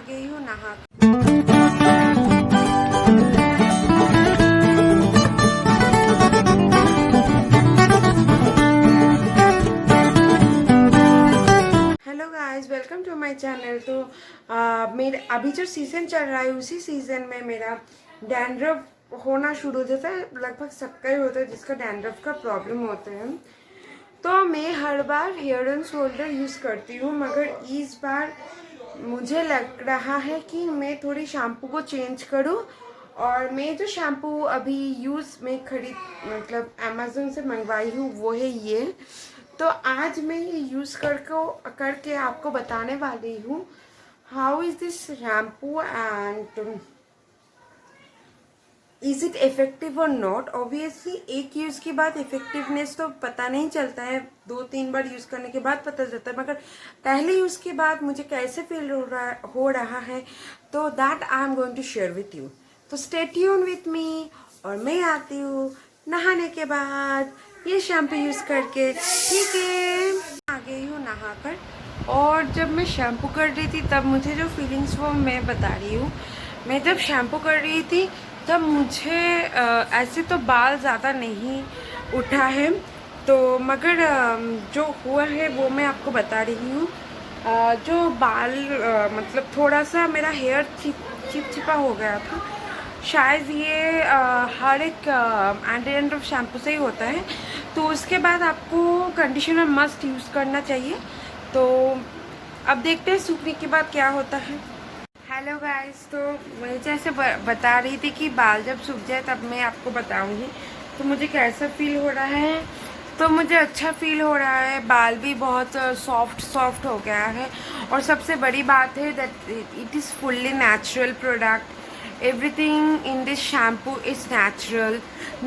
गई हूँ नहा। Hello guys, welcome to my channel. तो मेरे अभी जो सीज़न चल रहा है उसी सीज़न में मेरा डैंड्रफ होना शुरू हो जाता है। लगभग सबका ही होता है जिसका डैंड्रफ का प्रॉब्लम होता है। तो मैं हर बार हेयर एंड शोल्डर यूज़ करती हूँ, मगर इस बार मुझे लग रहा है कि मैं थोड़ी शैम्पू को चेंज करूँ। और मैं जो शैम्पू अभी मैं मतलब अमेज़न से मंगवाई हूँ वो है ये। तो आज मैं ये यूज़ करके आपको बताने वाली हूँ how is this shampoo and is it effective और नॉट। ऑब्वियसली एक यूज़ के बाद इफेक्टिवनेस तो पता नहीं चलता है, 2-3 बार यूज़ करने के बाद पता चलता है, मगर पहले यूज़ के बाद मुझे कैसे फील हो रहा है तो that I am going to share with you. तो स्टे ट्यून विथ मी। और मैं आती हूँ नहाने के बाद ये शैम्पू यूज़ करके। ठीक है, आ गई हूँ नहाकर। और जब मैं शैम्पू कर रही थी तब मुझे जो फीलिंग्स वो मैं बता रही हूँ। मैं जब शैम्पू कर रही थी तब मुझे ऐसे तो बाल ज़्यादा नहीं उठा है, तो मगर जो हुआ है वो मैं आपको बता रही हूँ। जो बाल मतलब थोड़ा सा मेरा हेयर चिपचिपा हो गया था। शायद ये हर एक एंटी डैंड्रफ शैम्पू से ही होता है। तो उसके बाद आपको कंडीशनर मस्ट यूज़ करना चाहिए। तो अब देखते हैं सूखने के बाद क्या होता है। हेलो गाइस, तो मैं जैसे बता रही थी कि बाल जब सूख जाए तब मैं आपको बताऊंगी तो मुझे कैसा फील हो रहा है। तो मुझे अच्छा फील हो रहा है, बाल भी बहुत सॉफ्ट हो गया है। और सबसे बड़ी बात है that it is fully natural product. everything in this shampoo is natural,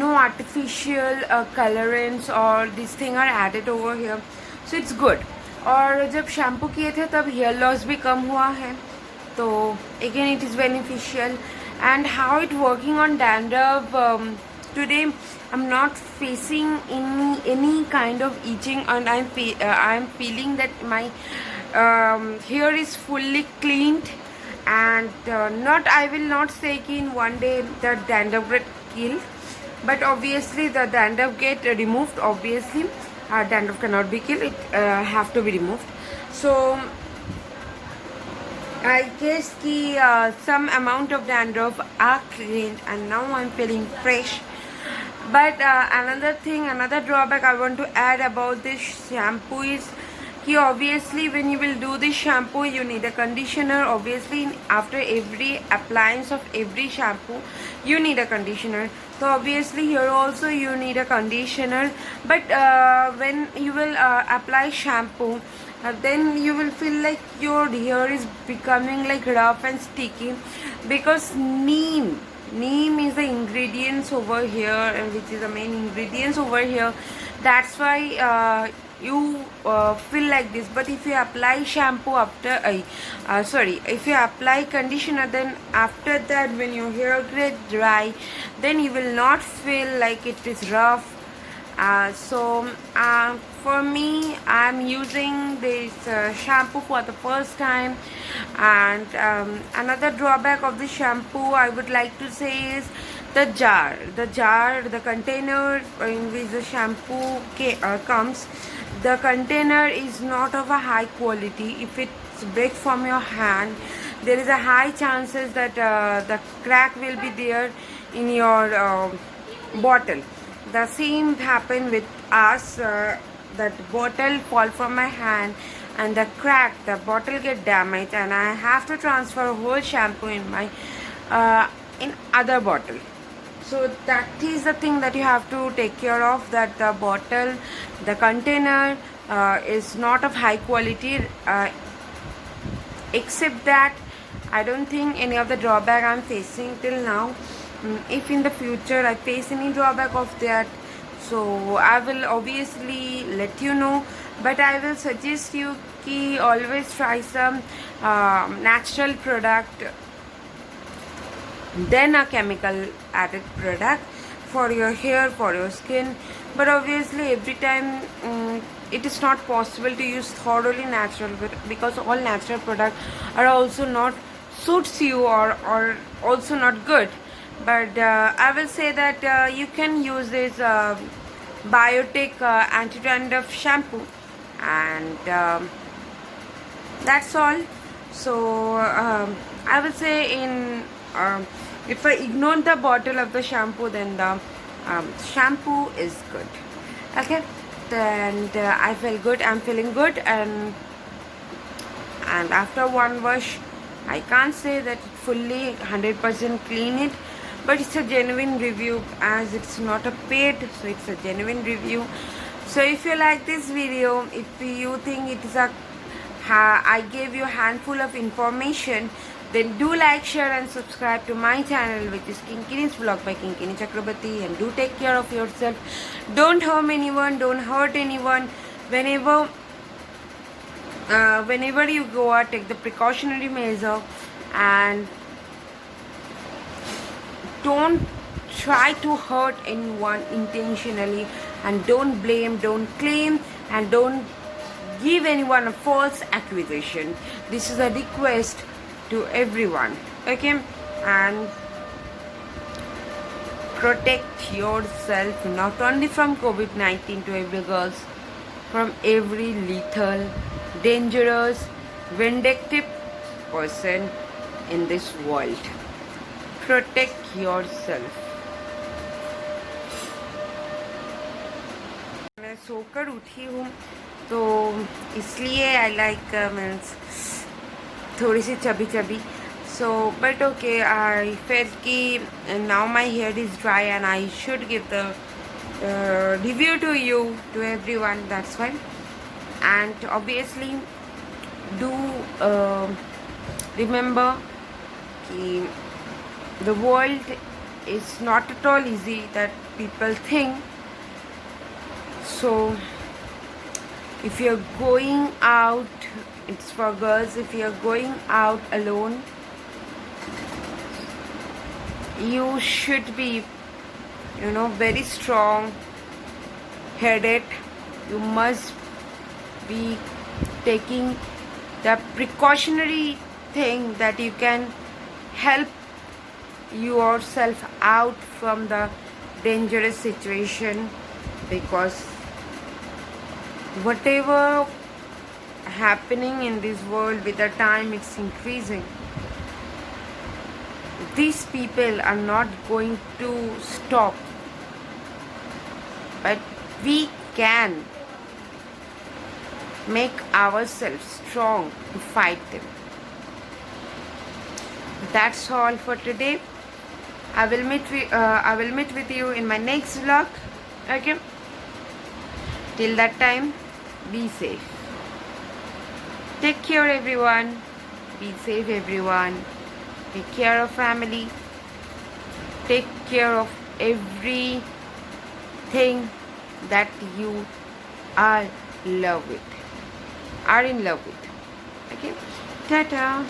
no artificial colorants or this thing are added over here, so it's good. और जब शैम्पू किए थे तब हेयर लॉस भी कम हुआ है, तो again it is beneficial. And how it working on dandruff, today I'm not facing any kind of itching, and I'm feeling that my hair is fully cleaned. And not I will not say कि in one day the dandruff get killed, but obviously the dandruff get removed. Obviously dandruff cannot be killed, it have to be removed. So I guess कि some amount of dandruff are cleaned and now I'm feeling fresh. But another drawback I want to add about this shampoo is कि obviously when you will do this shampoo you need a conditioner. Obviously after every appliance of every shampoo you need a conditioner, so obviously here also you need a conditioner. But when you will apply shampoo, then you will feel like your hair is becoming like rough and sticky, because neem is the ingredients over here, and which is the main ingredients over here. That's why you feel like this. But if you apply shampoo after if you apply conditioner, then after that when your hair gets dry, then you will not feel like it is rough. For me, I'm using this shampoo for the first time. And another drawback of the shampoo I would like to say is the the container in which the shampoo comes. The container is not of a high quality. If it's break from your hand, there is a high chances that the crack will be there in your bottle. The same happened with us. That bottle fall from my hand and the bottle get damaged, and I have to transfer whole shampoo in my in other bottle. So that is the thing that you have to take care of, that the bottle, the container is not of high quality. Except that I don't think any of the drawback I'm facing till now. If in the future I face any drawback of that, so I will obviously let you know. But I will suggest you कि always try some natural product then a chemical added product for your hair, for your skin. But obviously every time it is not possible to use thoroughly natural, because all natural products are also not suits you or also not good. But I will say that you can use this biotic anti-dandruff shampoo, and that's all. So I will say if I ignore the bottle of the shampoo, then the shampoo is good. Okay, and I feel good. I'm feeling good, and after one wash, I can't say that it fully 100% clean it, but it's a genuine review, as it's not a paid, so it's a genuine review. So if you like this video, if you think it is I gave you a handful of information, then do like, share and subscribe to my channel, which is Kinkini's Vlog by Kinkini Chakrabarti, and do take care of yourself. Don't harm anyone, don't hurt anyone. Whenever you go out, take the precautionary measure, and don't try to hurt anyone intentionally, and don't blame, don't claim, and don't give anyone a false accusation. This is a request to everyone, okay? And protect yourself not only from COVID-19 to every girls, from every lethal, dangerous, vindictive person in this world. Protect yourself. मैं सोकर उठी हूँ, तो इसलिए I like means थोड़ी सी chubby. So but okay, I felt कि now my hair is dry and I should give the review to you, to everyone. That's why. And obviously do remember कि the world is not at all easy that people think. So if you're going out, it's for girls, if you're going out alone, you should be, very strong headed. You must be taking the precautionary thing that you can help yourself out from the dangerous situation, because whatever happening in this world, with the time it's increasing, these people are not going to stop, but we can make ourselves strong to fight them. That's all for today. I will meet with you in my next vlog. Okay, till that time, be safe. Take care, everyone. Be safe, everyone. Take care of family. Take care of everything that you are in love with. Okay? Ta-ta.